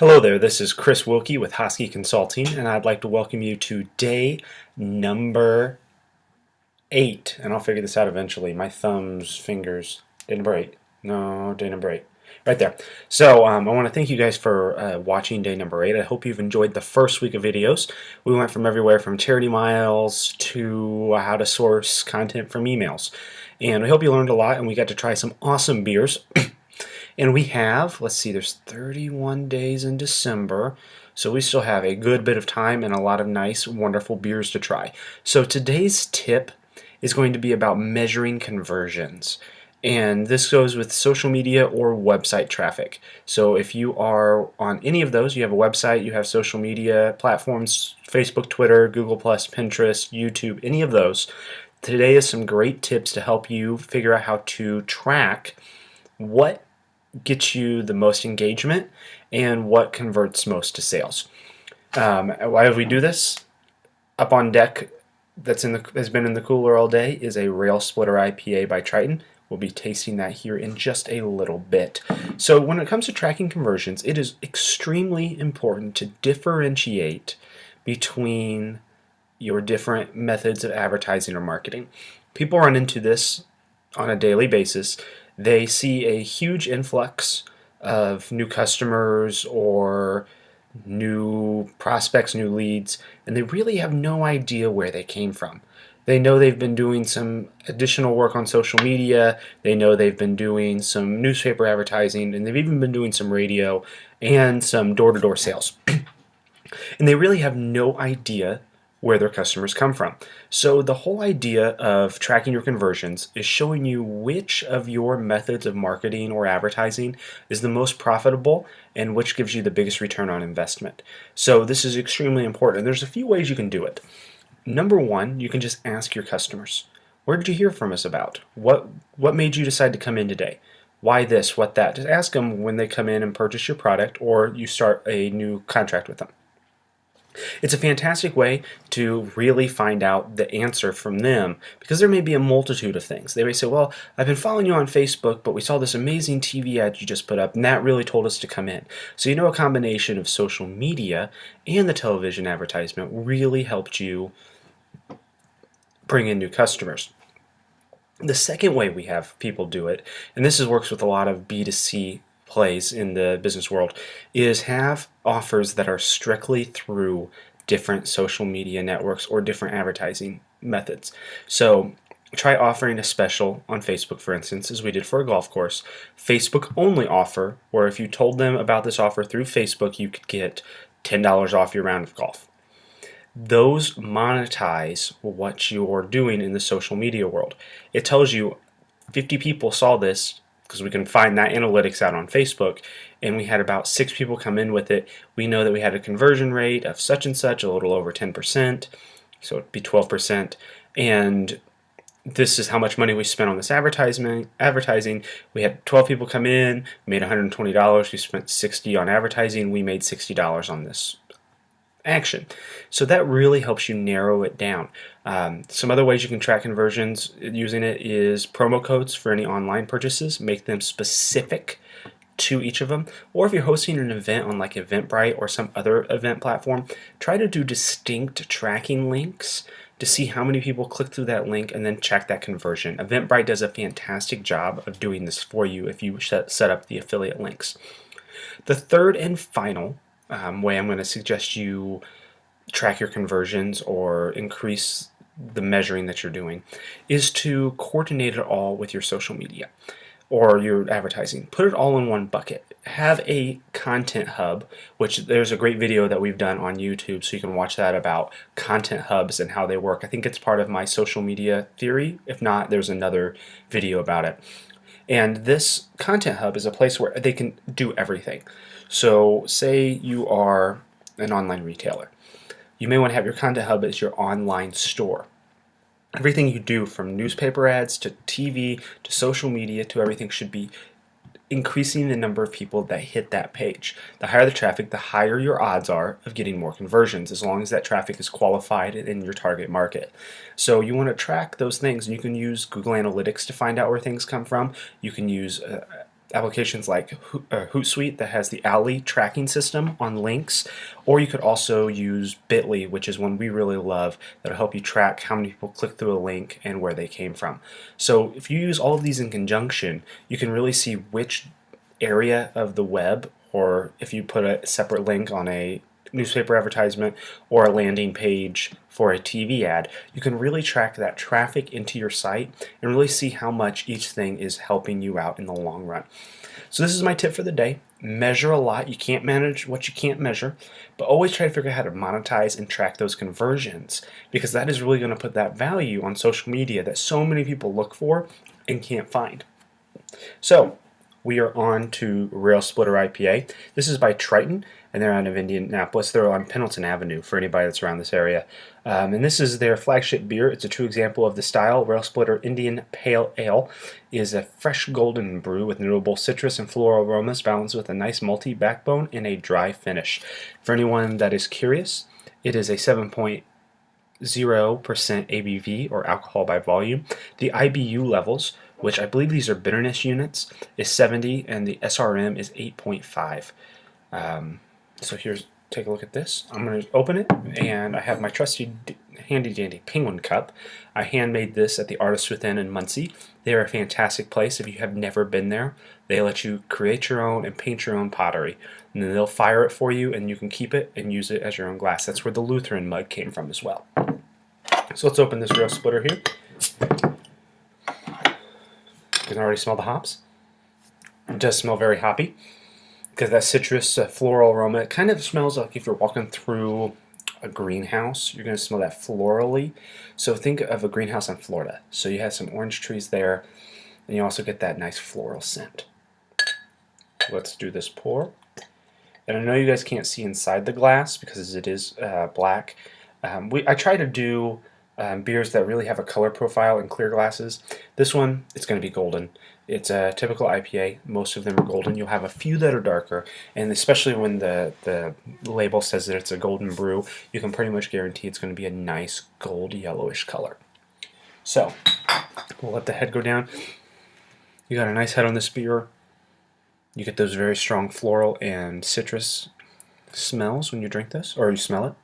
Hello there, this is Chris Wilkie with Hosky Consulting, and I'd like to welcome you to day number 8. And I'll figure this out eventually. My thumbs, fingers, day number 8. No, day number 8. Right there. So I want to thank you guys for watching day number 8. I hope you've enjoyed the first week of videos. We went from everywhere from charity miles to how to source content from emails. And we hope you learned a lot, and we got to try some awesome beers. And we have, let's see, there's 31 days in December, so we still have a good bit of time and a lot of nice, wonderful beers to try. So today's tip is going to be about measuring conversions. And this goes with social media or website traffic. So if you are on any of those, you have a website, you have social media platforms, Facebook, Twitter, Google+, Pinterest, YouTube, any of those, today is some great tips to help you figure out how to track what gets you the most engagement and what converts most to sales. Why do we do this? Up on deck, has been in the cooler all day, is a Railsplitter IPA by Triton. We'll be tasting that here in just a little bit. So when it comes to tracking conversions, it is extremely important to differentiate between your different methods of advertising or marketing. People run into this on a daily basis. They see a huge influx of new customers or new prospects, new leads, and they really have no idea where they came from. They know they've been doing some additional work on social media, they know they've been doing some newspaper advertising, and they've even been doing some radio and some door-to-door sales. And they really have no idea where their customers come from. So the whole idea of tracking your conversions is showing you which of your methods of marketing or advertising is the most profitable and which gives you the biggest return on investment. So this is extremely important. There's a few ways you can do it. Number one, you can just ask your customers. Where did you hear from us about? What made you decide to come in today? Why this, what that? Just ask them when they come in and purchase your product or you start a new contract with them. It's a fantastic way to really find out the answer from them because there may be a multitude of things. They may say, well, I've been following you on Facebook, but we saw this amazing TV ad you just put up, and that really told us to come in. So you know, a combination of social media and the television advertisement really helped you bring in new customers. The second way we have people do it, and this works with a lot of B2C plays in the business world, is have offers that are strictly through different social media networks or different advertising methods. So try offering a special on Facebook, for instance, as we did for a golf course. Facebook only offer, where if you told them about this offer through Facebook, you could get $10 off your round of golf. Those monetize what you're doing in the social media world. It tells you 50 people saw this, because we can find that analytics out on Facebook, and we had about 6 people come in with it. We know that we had a conversion rate of such and such, a little over 10%, so it'd be 12%, and this is how much money we spent on this advertising. We had 12 people come in, made $120, we spent $60 on advertising, we made $60 on this action. So that really helps you narrow it down. Some other ways you can track conversions using it is promo codes for any online purchases. Make them specific to each of them. Or if you're hosting an event on like Eventbrite or some other event platform, try to do distinct tracking links to see how many people click through that link and then check that conversion. Eventbrite does a fantastic job of doing this for you if you set up the affiliate links. The third and final way I'm going to suggest you track your conversions or increase the measuring that you're doing is to coordinate it all with your social media or your advertising. Put it all in one bucket. Have a content hub, which there's a great video that we've done on YouTube, so you can watch that about content hubs and how they work. I think it's part of my social media theory. If not, there's another video about it. And this content hub is a place where they can do everything. So say you are an online retailer. You may want to have your content hub as your online store. Everything you do, from newspaper ads to TV to social media to everything, should be increasing the number of people that hit that page. The higher the traffic, the higher your odds are of getting more conversions, as long as that traffic is qualified in your target market. So you want to track those things, and you can use Google Analytics to find out where things come from. You can use applications like Hootsuite that has the Ally tracking system on links, or you could also use Bitly, which is one we really love that'll help you track how many people click through a link and where they came from. So if you use all of these in conjunction, you can really see which area of the web, or if you put a separate link on a newspaper advertisement or a landing page for a TV ad, you can really track that traffic into your site and really see how much each thing is helping you out in the long run. So this is my tip for the day. Measure a lot. You can't manage what you can't measure, but always try to figure out how to monetize and track those conversions, because that is really going to put that value on social media that so many people look for and can't find. So we are on to Railsplitter IPA. This is by Triton, and they're out of Indianapolis. They're on Pendleton Avenue for anybody that's around this area. And this is their flagship beer. It's a true example of the style. Railsplitter Indian Pale Ale is a fresh golden brew with notable citrus and floral aromas balanced with a nice malty backbone and a dry finish. For anyone that is curious, it is a 7.0% ABV, or alcohol by volume. The IBU levels, which I believe these are bitterness units, is 70, and the SRM is 8.5. So take a look at this. I'm going to open it, and I have my trusty handy dandy penguin cup. I handmade this at the Artists Within in Muncie. They're a fantastic place. If you have never been there, they let you create your own and paint your own pottery, and then they'll fire it for you, and you can keep it and use it as your own glass. That's where the Lutheran mug came from as well. So let's open this Railsplitter here. You can already smell the hops. It does smell very hoppy, because that citrus floral aroma, it kind of smells like if you're walking through a greenhouse, you're going to smell that florally. So think of a greenhouse in Florida. So you have some orange trees there, and you also get that nice floral scent. Let's do this pour. And I know you guys can't see inside the glass because it is black. I try to do beers that really have a color profile in clear glasses. This one, it's going to be golden. It's a typical IPA. Most of them are golden. You'll have a few that are darker, and especially when the label says that it's a golden brew, you can pretty much guarantee it's going to be a nice gold yellowish color. So we'll let the head go down. You got a nice head on this beer. You get those very strong floral and citrus smells when you drink this, or you smell it.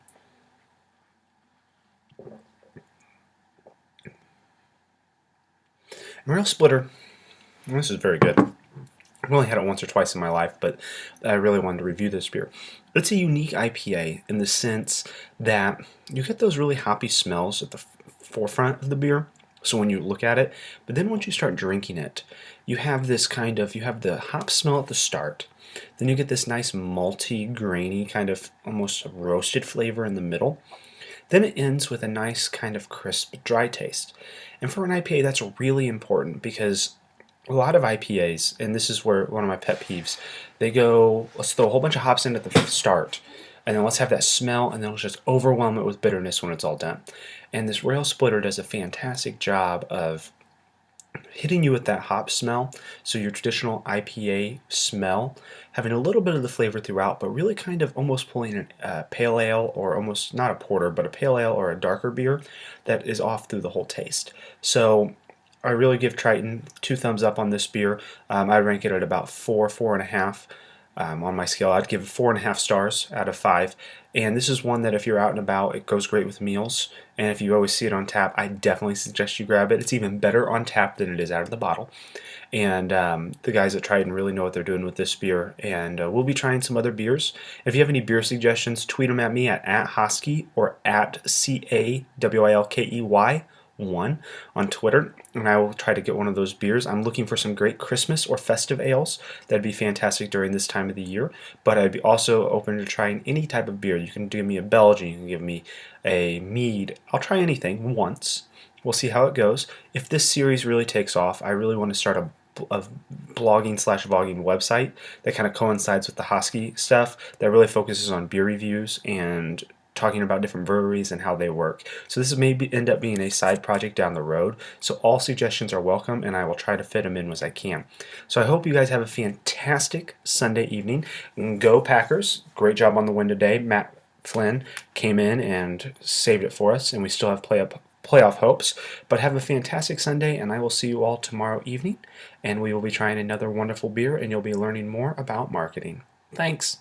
Railsplitter, this is very good. I've only had it once or twice in my life, but I really wanted to review this beer. It's a unique IPA in the sense that you get those really hoppy smells at the forefront of the beer, so when you look at it, but then once you start drinking it, you have this you have the hop smell at the start, then you get this nice malty, grainy, kind of almost roasted flavor in the middle. Then it ends with a nice kind of crisp, dry taste. And for an IPA, that's really important, because a lot of IPAs, and this is where one of my pet peeves, they go, let's throw a whole bunch of hops in at the start, and then let's have that smell, and then let's just overwhelm it with bitterness when it's all done. And this Railsplitter does a fantastic job of hitting you with that hop smell, so your traditional IPA smell, having a little bit of the flavor throughout, but really kind of almost pulling a pale ale, or almost not a porter, but a pale ale or a darker beer that is off through the whole taste. So I really give Triton 2 thumbs up on this beer. I rank it at about 4.5 on my scale. I'd give it 4.5 stars out of 5. And this is one that if you're out and about, it goes great with meals. And if you always see it on tap, I definitely suggest you grab it. It's even better on tap than it is out of the bottle. And the guys at Triton really know what they're doing with this beer. And we'll be trying some other beers. If you have any beer suggestions, tweet them at me at @Hosky or at CAWILKEY1 on Twitter, and I will try to get one of those beers. I'm looking for some great Christmas or festive ales. That'd be fantastic during this time of the year, but I'd be also open to trying any type of beer. You can give me a Belgian, you can give me a mead. I'll try anything once. We'll see how it goes. If this series really takes off, I really want to start a blogging/vlogging website that kind of coincides with the Hosky stuff, that really focuses on beer reviews and talking about different breweries and how they work. So this may end up being a side project down the road. So all suggestions are welcome, and I will try to fit them in as I can. So I hope you guys have a fantastic Sunday evening. Go Packers! Great job on the win today. Matt Flynn came in and saved it for us, and we still have playoff hopes. But have a fantastic Sunday, and I will see you all tomorrow evening. And we will be trying another wonderful beer, and you'll be learning more about marketing. Thanks.